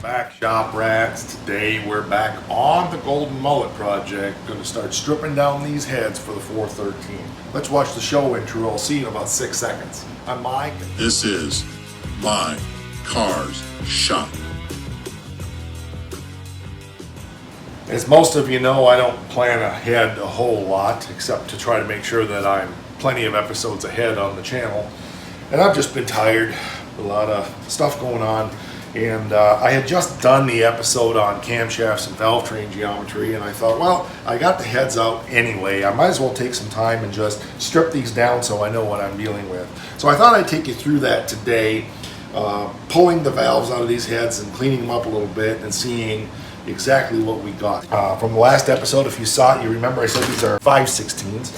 Back, shop rats. Today we're back on the Golden Mullet project. Going to start stripping down these heads for the 413. Let's watch the show intro. I'll see you in about 6 seconds. I'm Mike. This is My Cars Shop. As most of you know, I don't plan ahead a whole lot, except to try to make sure that I'm plenty of episodes ahead on the channel. And I've just been tired. A lot of stuff going on. And I had just done the episode on camshafts and valve train geometry, and I thought, well, I got the heads out anyway. I might as well take some time and just strip these down so I know what I'm dealing with. So I thought I'd take you through that today, pulling the valves out of these heads and cleaning them up a little bit and seeing exactly what we got. From the last episode, if you saw it, you remember I said these are 5/16s.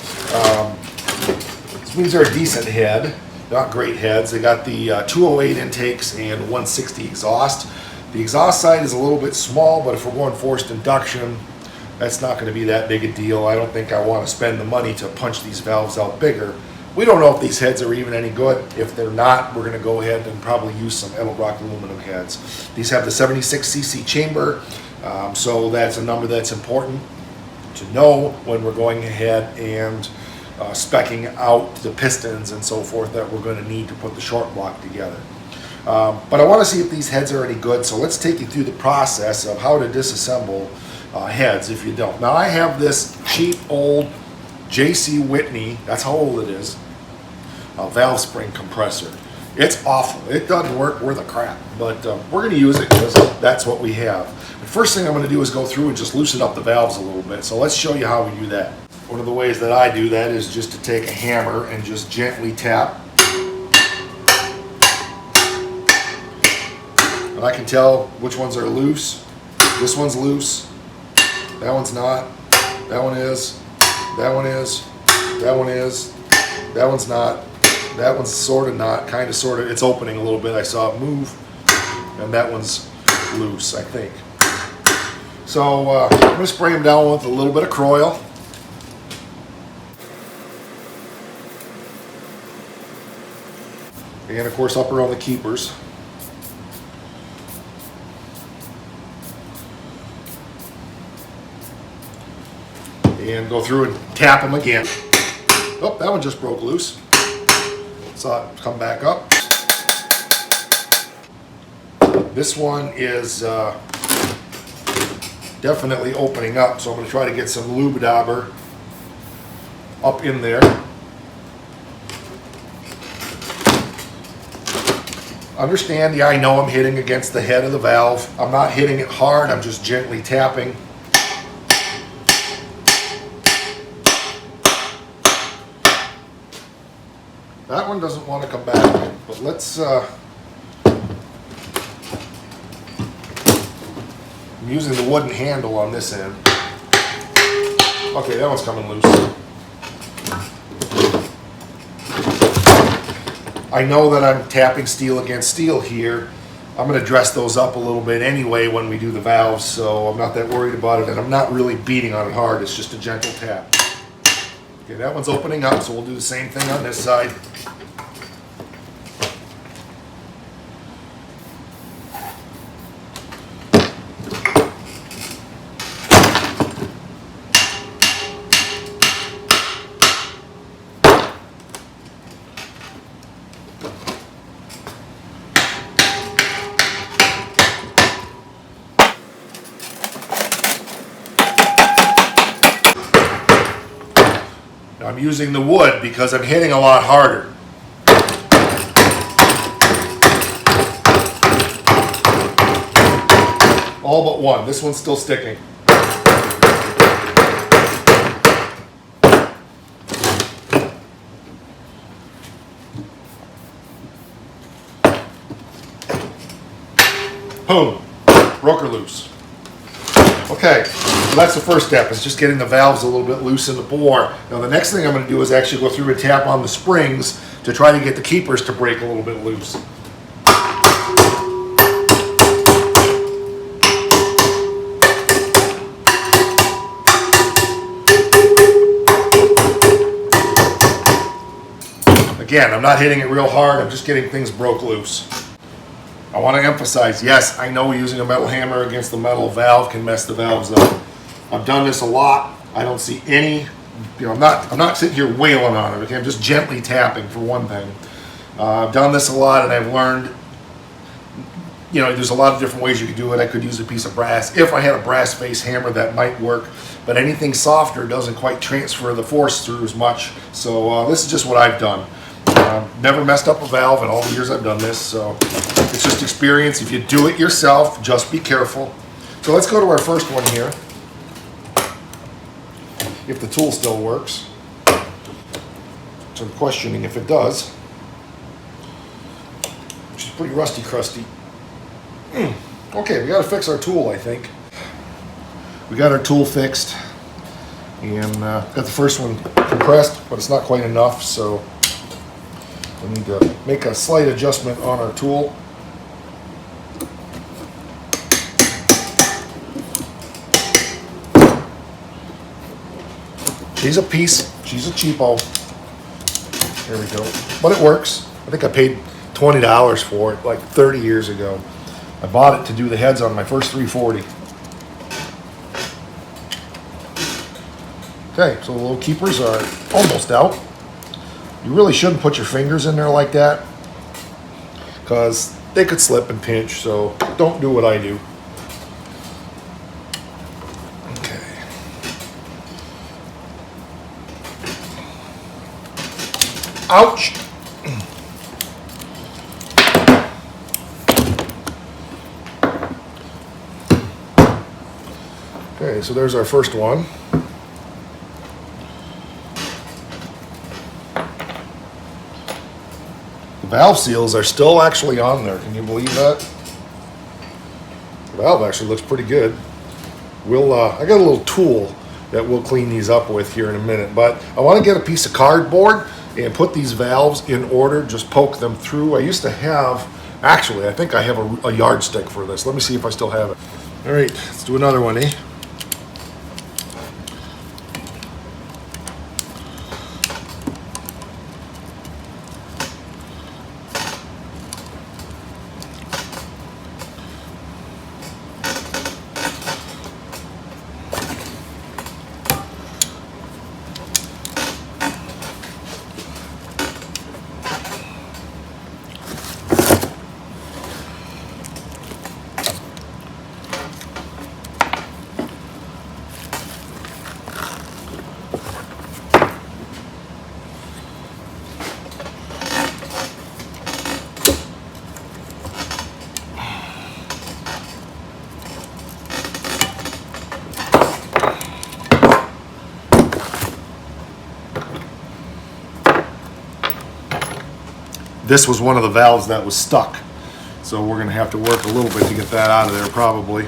These are a decent head. Not great heads. They got the 208 intakes and 160 exhaust. The exhaust side is a little bit small, but if we're going forced induction, that's not going to be that big a deal. I don't think I want to spend the money to punch these valves out bigger. We don't know if these heads are even any good. If they're not, we're going to go ahead and probably use some Edelbrock aluminum heads. These have the 76cc chamber, so that's a number that's important to know when we're going ahead and speccing out the pistons and so forth that we're going to need to put the short block together. But I want to see if these heads are any good, so let's take you through the process of how to disassemble heads if you don't. Now I have this cheap old J.C. Whitney, that's how old it is, valve spring compressor. It's awful. It doesn't work worth a crap, but we're going to use it because that's what we have. The first thing I'm going to do is go through and just loosen up the valves a little bit, so let's show you how we do that. One of the ways that I do that is just to take a hammer and just gently tap. And I can tell which ones are loose. This one's loose. That one's not. That one is. That one is. That one is. That one's not. That one's sort of not. Kind of sort of. It's opening a little bit. I saw it move. And that one's loose, I think. So I'm going to spray them down with a little bit of Croil. And of course up around the keepers. And go through and tap them again. Oh, that one just broke loose. Saw it come back up. This one is definitely opening up, so I'm going to try to get some lube dauber up in there. Understand, yeah, I know I'm hitting against the head of the valve. I'm not hitting it hard, I'm just gently tapping. That one doesn't want to come back, but let's, I'm using the wooden handle on this end. Okay, that one's coming loose. I know that I'm tapping steel against steel here. I'm going to dress those up a little bit anyway when we do the valves, so I'm not that worried about it, and I'm not really beating on it hard, it's just a gentle tap. Okay, that one's opening up, so we'll do the same thing on this side. I'm using the wood because I'm hitting a lot harder. All but one. This one's still sticking. Boom. Broke her loose. Okay, so that's the first step, is just getting the valves a little bit loose in the bore. Now the next thing I'm going to do is actually go through and tap on the springs to try to get the keepers to break a little bit loose. Again, I'm not hitting it real hard, I'm just getting things broke loose. I want to emphasize, yes, I know using a metal hammer against the metal valve can mess the valves up. I've done this a lot. I don't see any, I'm not sitting here wailing on it, okay? I'm just gently tapping for one thing. I've done this a lot and I've learned, there's a lot of different ways you could do it. I could use a piece of brass. If I had a brass face hammer, that might work, but anything softer doesn't quite transfer the force through as much. So this is just what I've done. Never messed up a valve in all the years I've done this, so it's just experience. If you do it yourself, just be careful. So let's go to our first one here. If the tool still works. So I'm questioning if it does. Which is pretty rusty crusty. Okay, we got to fix our tool, I think. We got our tool fixed. And got the first one compressed, but it's not quite enough, so we need to make a slight adjustment on our tool. She's a piece. She's a cheapo. There we go. But it works. I think I paid $20 for it like 30 years ago. I bought it to do the heads on my first 340. Okay, so the little keepers are almost out. You really shouldn't put your fingers in there like that because they could slip and pinch, so don't do what I do. Ouch! Okay, so there's our first one. The valve seals are still actually on there. Can you believe that? The valve actually looks pretty good. I got a little tool that we'll clean these up with here in a minute, but I want to get a piece of cardboard and put these valves in order, just poke them through. I used to have, actually, I think I have a yardstick for this. Let me see if I still have it. All right, let's do another one, eh? This was one of the valves that was stuck, so we're going to have to work a little bit to get that out of there probably.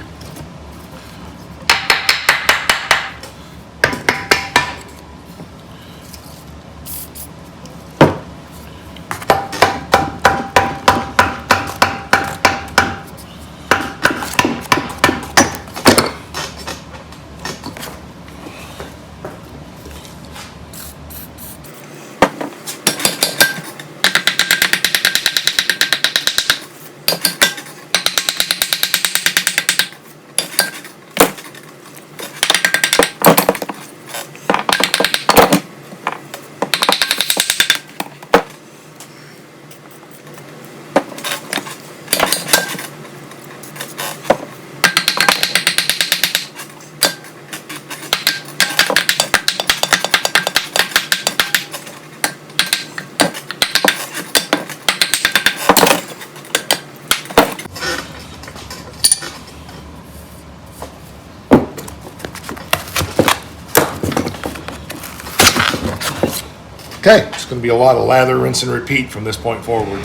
Okay, it's going to be a lot of lather, rinse, and repeat from this point forward.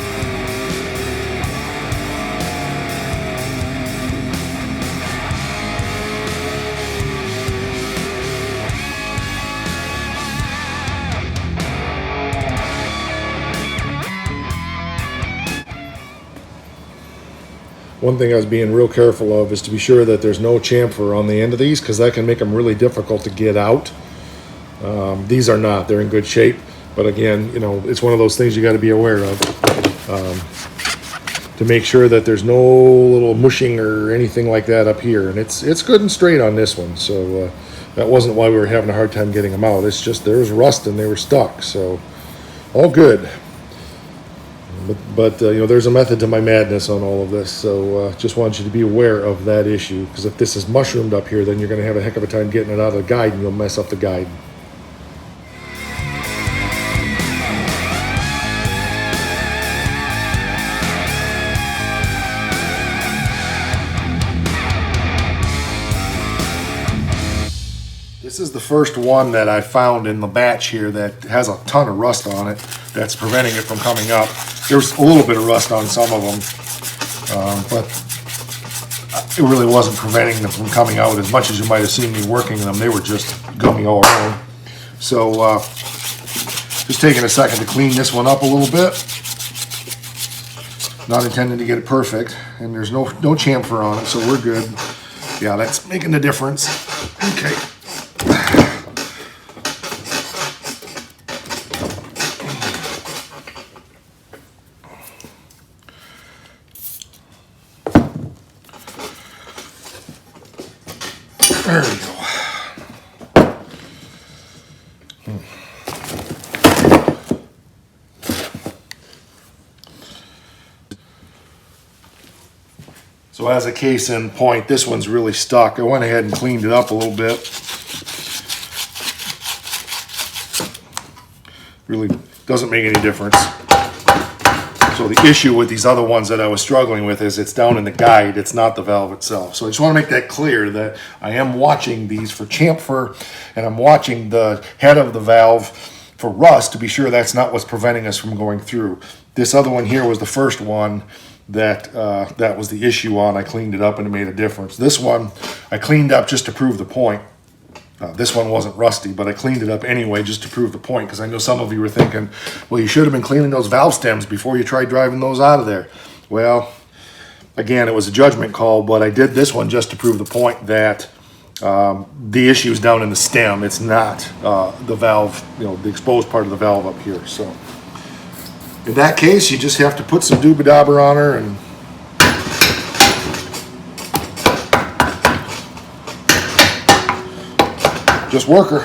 One thing I was being real careful of is to be sure that there's no chamfer on the end of these, because that can make them really difficult to get out. These are not. They're in good shape. But again, it's one of those things you got to be aware of. to make sure that there's no little mushing or anything like that up here. And it's good and straight on this one, so that wasn't why we were having a hard time getting them out. It's just there was rust and they were stuck, so all good. But you know, there's a method to my madness on all of this, so just want you to be aware of that issue, because if this is mushroomed up here, then you're going to have a heck of a time getting it out of the guide, and you'll mess up the guide. This is the first one that I found in the batch here that has a ton of rust on it that's preventing it from coming up. There's a little bit of rust on some of them, but it really wasn't preventing them from coming out as much as you might have seen me working them. They were just gummy all around. So just taking a second to clean this one up a little bit. Not intending to get it perfect, and there's no chamfer on it, so we're good. Yeah, that's making the difference. Okay. There we go. So as a case in point, this one's really stuck. I went ahead and cleaned it up a little bit. Really doesn't make any difference. So the issue with these other ones that I was struggling with is it's down in the guide, it's not the valve itself. So I just want to make that clear that I am watching these for chamfer, and I'm watching the head of the valve for rust to be sure that's not what's preventing us from going through. This other one here was the first one that that was the issue on. I cleaned it up and it made a difference. This one I cleaned up just to prove the point. This one wasn't rusty, but I cleaned it up anyway just to prove the point, because I know some of you were thinking, well, you should have been cleaning those valve stems before you tried driving those out of there. Well, again, it was a judgment call, but I did this one just to prove the point that the issue is down in the stem. It's not the valve, you know, the exposed part of the valve up here. So in that case, you just have to put some doobie-dobber on her and just work her.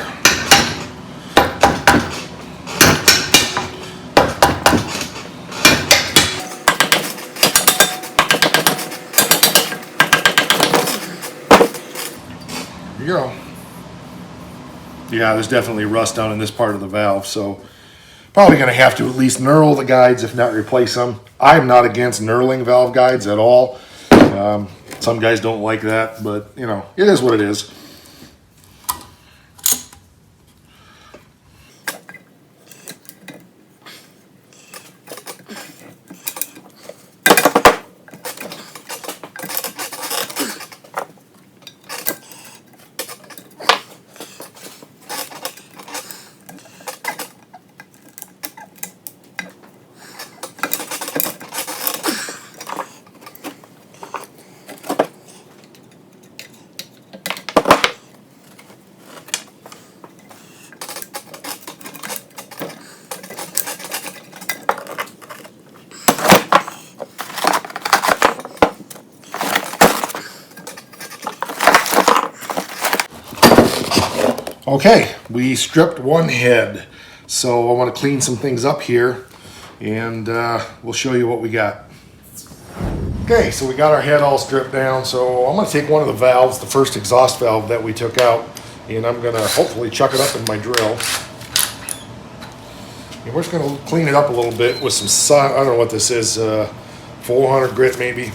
There you go. Yeah, there's definitely rust down in this part of the valve, so probably going to have to at least knurl the guides, if not replace them. I'm not against knurling valve guides at all. Some guys don't like that, but you know, it is what it is. Okay, we stripped one head, so I want to clean some things up here, and we'll show you what we got. Okay, so we got our head all stripped down, so I'm going to take one of the valves, the first exhaust valve that we took out, and I'm going to hopefully chuck it up in my drill. And we're just going to clean it up a little bit with some, I don't know what this is, 400 grit maybe.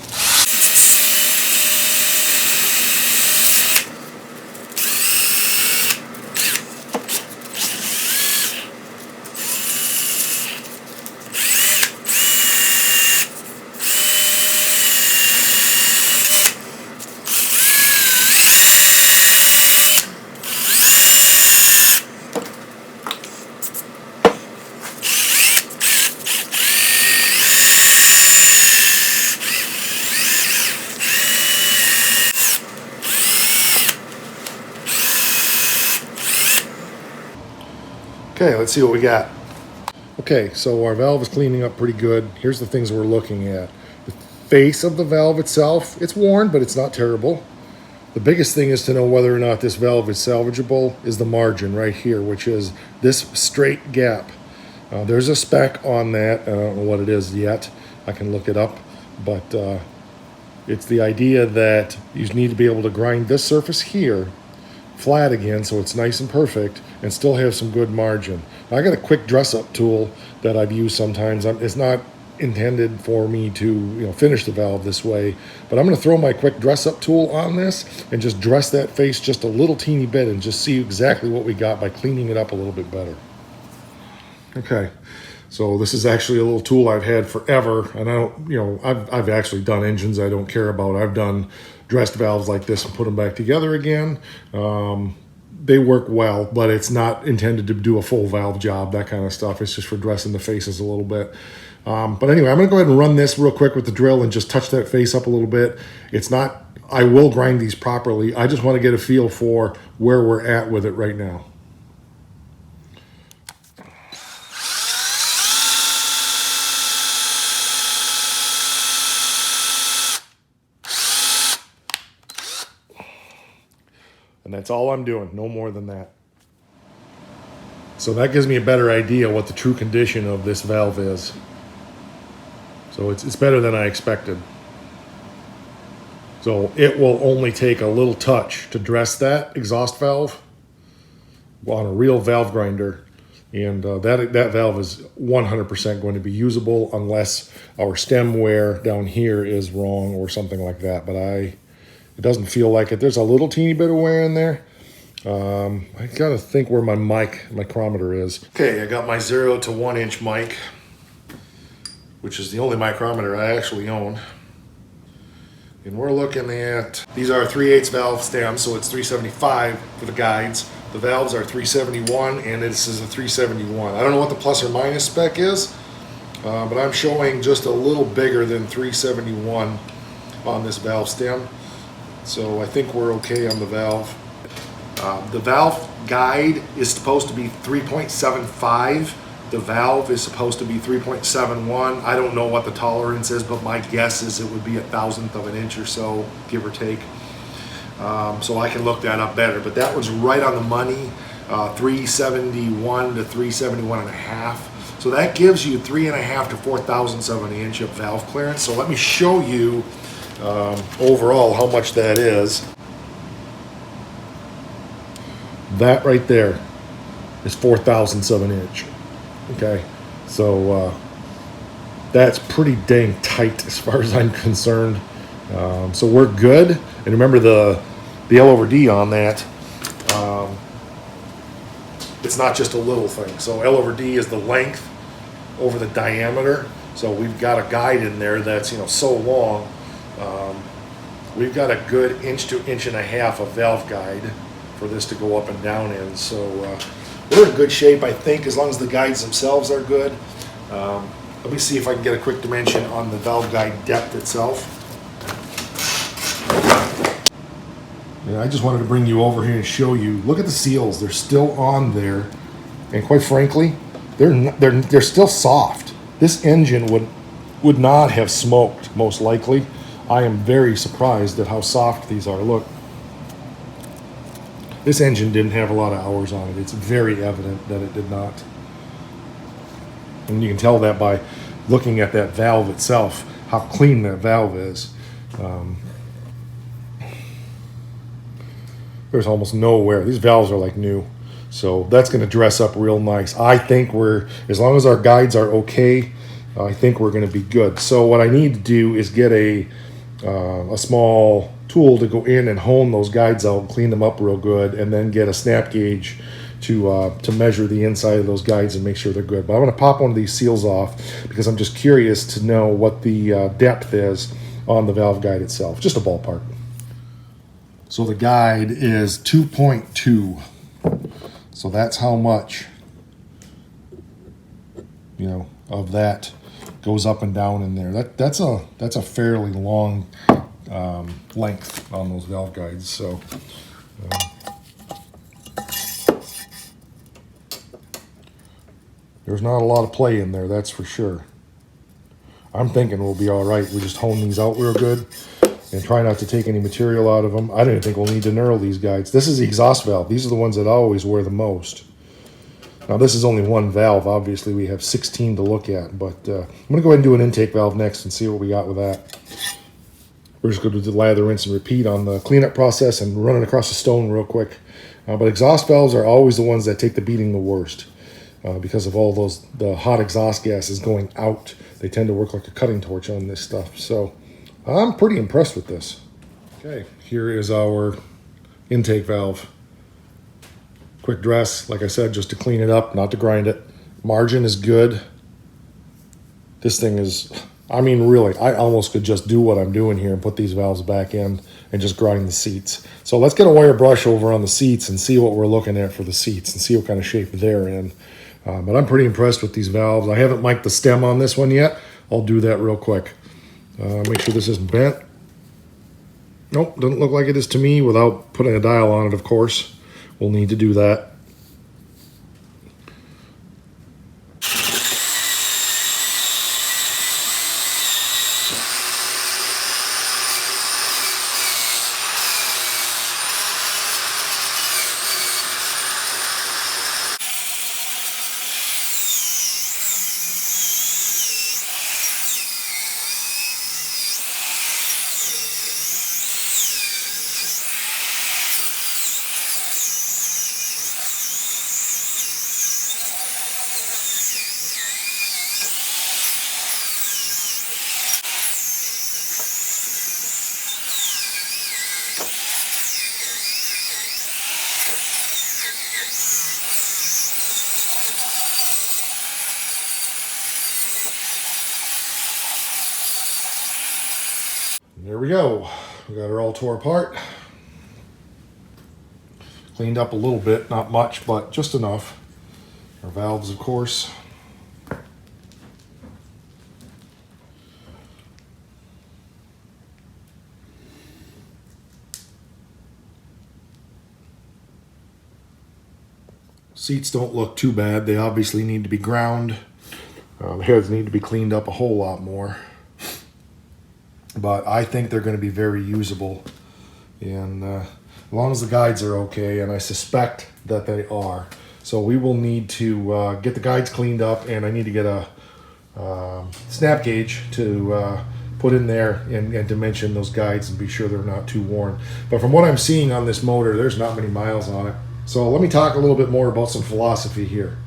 Okay, let's see what we got. Okay, so our valve is cleaning up pretty good. Here's the things we're looking at. face of the valve itself, it's worn, but it's not terrible. The biggest thing is to know whether or not this valve is salvageable is the margin right here, which is this straight gap. There's a spec on that. I don't know what it is yet. I can look it up, but it's the idea that you need to be able to grind this surface here flat again so it's nice and perfect and still have some good margin. Now, I got a quick dress-up tool that I've used sometimes. It's not intended for me to finish the valve this way, but I'm going to throw my quick dress-up tool on this and just dress that face just a little teeny bit and just see exactly what we got by cleaning it up a little bit better. Okay, so this is actually a little tool I've had forever, and I don't, I've actually done engines I don't care about. I've done dressed valves like this and put them back together again. They work well, but it's not intended to do a full valve job, that kind of stuff. It's just for dressing the faces a little bit. But anyway, I'm going to go ahead and run this real quick with the drill and just touch that face up a little bit. It's not, I will grind these properly. I just want to get a feel for where we're at with it right now. And that's all I'm doing, no more than that. So that gives me a better idea what the true condition of this valve is. So it's better than I expected. So it will only take a little touch to dress that exhaust valve on a real valve grinder. And that valve is 100% going to be usable unless our stem wear down here is wrong or something like that. But it doesn't feel like it. There's a little teeny bit of wear in there. I gotta think where my micrometer is. Okay, I got my 0 to 1 inch mic, which is the only micrometer I actually own. And we're looking at, these are 3/8 valve stems, so it's 375 for the guides. The valves are 371, and this is a 371. I don't know what the plus or minus spec is, but I'm showing just a little bigger than 371 on this valve stem. So I think we're okay on the valve. The valve guide is supposed to be 3.75. The valve is supposed to be 3.71. I don't know what the tolerance is, but my guess is it would be 1/1000th of an inch or so, give or take. So I can look that up better, but that was right on the money, 371 to 371 and a half. So that gives you 3.5 to 4/1000ths of an inch of valve clearance. So let me show you overall how much that is. That right there is 4/1000ths of an inch. Okay, so that's pretty dang tight as far as I'm concerned. So we're good. And remember the L over D on that. It's not just a little thing. So L over D is the length over the diameter. So we've got a guide in there that's so long. We've got a good 1 to 1.5 inches of valve guide for this to go up and down in. So we're in good shape, I think, as long as the guides themselves are good. Let me see if I can get a quick dimension on the valve guide depth itself. I just wanted to bring you over here and show you. Look at the seals; they're still on there, and quite frankly, they're still soft. This engine would not have smoked, most likely. I am very surprised at how soft these are. Look, this engine didn't have a lot of hours on it. It's very evident that it did not. And you can tell that by looking at that valve itself, how clean that valve is. There's almost no wear. These valves are like new. So that's going to dress up real nice. I think as long as our guides are okay, I think we're going to be good. So what I need to do is get a small tool to go in and hone those guides out, clean them up real good, and then get a snap gauge to measure the inside of those guides and make sure they're good. But I'm going to pop one of these seals off because I'm just curious to know what the depth is on the valve guide itself. Just a ballpark. So the guide is 2.2. So that's how much, of that goes up and down in there. That's a fairly long length on those valve guides. So there's not a lot of play in there, that's for sure. I'm thinking we'll be all right. We just hone these out real good and try not to take any material out of them. I didn't think we'll need to knurl these guides. This is the exhaust valve. These are the ones that I always wear the most. Now this is only one valve. Obviously we have 16 to look at, but I'm gonna go ahead and do an intake valve next and see what we got with that. We're just gonna do lather, rinse, and repeat on the cleanup process and run it across the stone real quick. But exhaust valves are always the ones that take the beating the worst because of all the hot exhaust gases going out. They tend to work like a cutting torch on this stuff. So I'm pretty impressed with this. Okay, here is our intake valve. Quick dress, like I said, just to clean it up, not to grind it. Margin is good. This thing is, I mean, really, I almost could just do what I'm doing here and put these valves back in and just grind the seats. So let's get a wire brush over on the seats and see what we're looking at for the seats and see what kind of shape they're in. But I'm pretty impressed with these valves. I haven't mic'd the stem on this one yet. I'll do that real quick. Make sure this isn't bent. Nope, doesn't look like it is to me without putting a dial on it, of course. We'll need to do that. There we go. We got her all tore apart. Cleaned up a little bit, not much, but just enough. Our valves, of course. Seats don't look too bad. They obviously need to be ground. The heads need to be cleaned up a whole lot more. But I think they're going to be very usable, and as long as the guides are okay, and I suspect that they are. So we will need to get the guides cleaned up, and I need to get a snap gauge to put in there and dimension those guides and be sure they're not too worn. But from what I'm seeing on this motor, there's not many miles on it. So let me talk a little bit more about some philosophy here.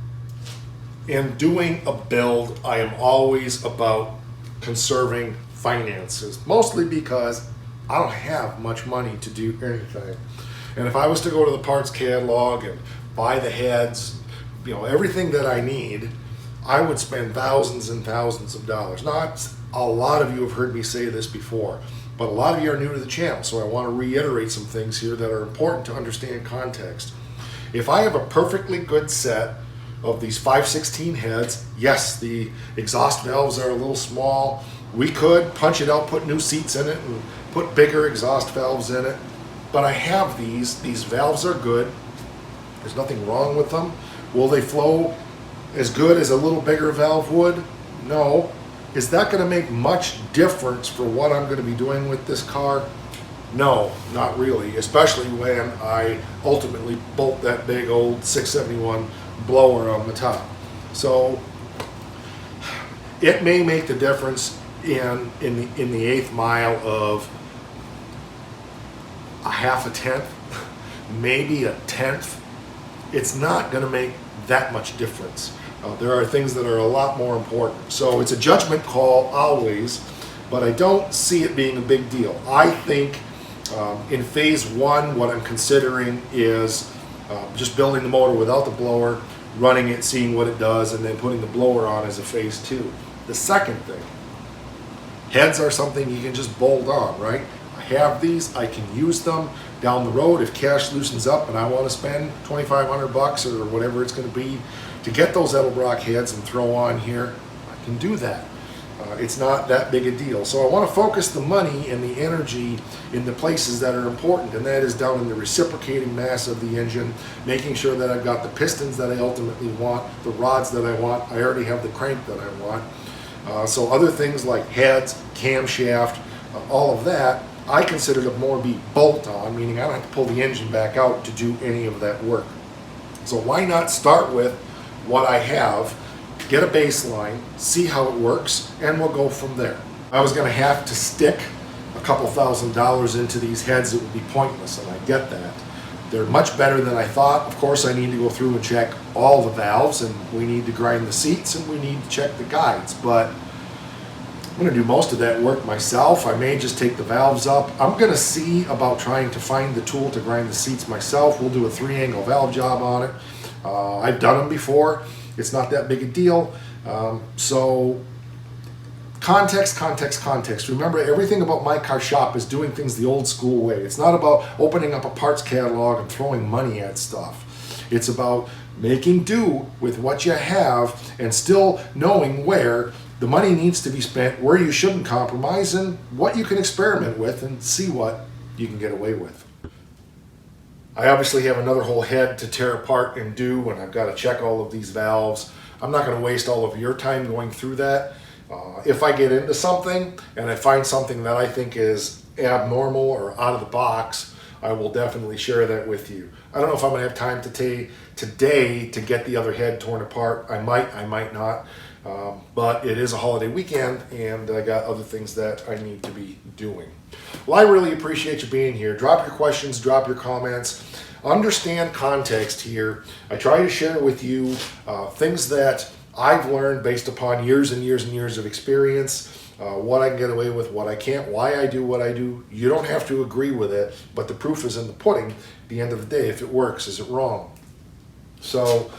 In doing a build, I am always about conserving finances, mostly because I don't have much money to do anything. And if I was to go to the parts catalog and buy the heads, you know, everything that I need, I would spend thousands and thousands of dollars. Not a lot of you have heard me say this before, but a lot of you are new to the channel, so I want to reiterate some things here that are important to understand context. If I have a perfectly good set of these 5/16 heads, yes, the exhaust valves are a little small. We could punch it out, put new seats in it, and put bigger exhaust valves in it. But I have these. These valves are good. There's nothing wrong with them. Will they flow as good as a little bigger valve would? No. Is that going to make much difference for what I'm going to be doing with this car? No, not really, especially when I ultimately bolt that big old 671 blower on the top. So it may make the difference in the eighth mile of a half a tenth, maybe a tenth. It's not going to make that much difference. There are things that are a lot more important. So it's a judgment call always, but I don't see it being a big deal. I think in phase one, what I'm considering is just building the motor without the blower, running it, seeing what it does, and then putting the blower on as a phase two. The second thing, heads are something you can just bolt on, right? I have these, I can use them down the road if cash loosens up and I want to spend $2,500 or whatever it's going to be to get those Edelbrock heads and throw on here. I can do that. It's not that big a deal. So I want to focus the money and the energy in the places that are important, and that is down in the reciprocating mass of the engine, making sure that I've got the pistons that I ultimately want, the rods that I want. I already have the crank that I want. So other things like heads, camshaft, all of that, I consider to more be bolt-on, meaning I don't have to pull the engine back out to do any of that work. So why not start with what I have, get a baseline, see how it works, and we'll go from there. I was going to have to stick a couple $1,000s into these heads. It would be pointless, and I get that. They're much better than I thought. Of course, I need to go through and check all the valves, and we need to grind the seats, and we need to check the guides, but I'm going to do most of that work myself. I may just take the valves up. I'm going to see about trying to find the tool to grind the seats myself. We'll do a 3-angle valve job on it. I've done them before. It's not that big a deal. So context, context, context. Remember, everything about My Car Shop is doing things the old school way. It's not about opening up a parts catalog and throwing money at stuff. It's about making do with what you have and still knowing where the money needs to be spent, where you shouldn't compromise, and what you can experiment with and see what you can get away with. I obviously have another whole head to tear apart and do, and I've got to check all of these valves. I'm not going to waste all of your time going through that. If I get into something and I find something that I think is abnormal or out of the box, I will definitely share that with you. I don't know if I'm going to have time today to get the other head torn apart. I might not. But it is a holiday weekend, and I got other things that I need to be doing. Well, I really appreciate you being here. Drop your questions, drop your comments. Understand context here. I try to share with you things that I've learned based upon years and years and years of experience, what I can get away with, what I can't, why I do what I do. You don't have to agree with it, but the proof is in the pudding. At the end of the day, if it works, is it wrong? So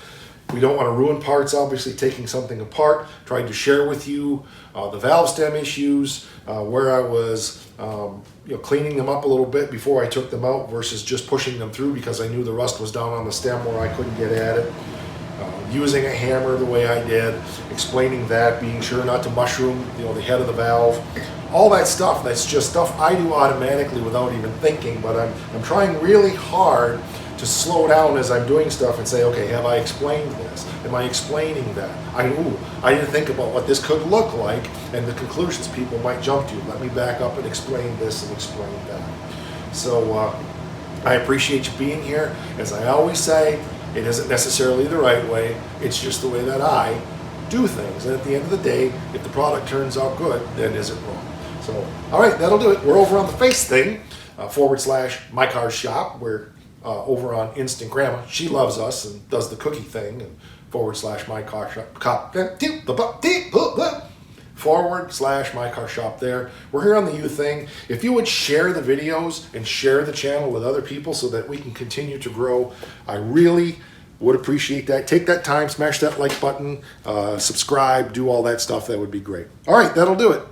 we don't want to ruin parts, obviously, taking something apart. Tried to share with you the valve stem issues, where I was cleaning them up a little bit before I took them out versus just pushing them through because I knew the rust was down on the stem where I couldn't get at it. Using a hammer the way I did, explaining that, being sure not to mushroom the head of the valve. All that stuff, that's just stuff I do automatically without even thinking, but I'm trying really hard to slow down as I'm doing stuff and say, okay, have I explained this? Am I explaining that? I didn't think about what this could look like and the conclusions people might jump to. Let me back up and explain this and explain that. So I appreciate you being here. As I always say, it isn't necessarily the right way. It's just the way that I do things. And at the end of the day, if the product turns out good, then is it wrong? So, all right, that'll do it. We're over on the face thing, / My Car Shop. We're over on Instant Grandma. She loves us and does the cookie thing, and / My Car Shop. / My Car Shop there. We're here on the You thing. If you would share the videos and share the channel with other people so that we can continue to grow, I really would appreciate that. Take that time, smash that like button, subscribe, do all that stuff. That would be great. All right, that'll do it.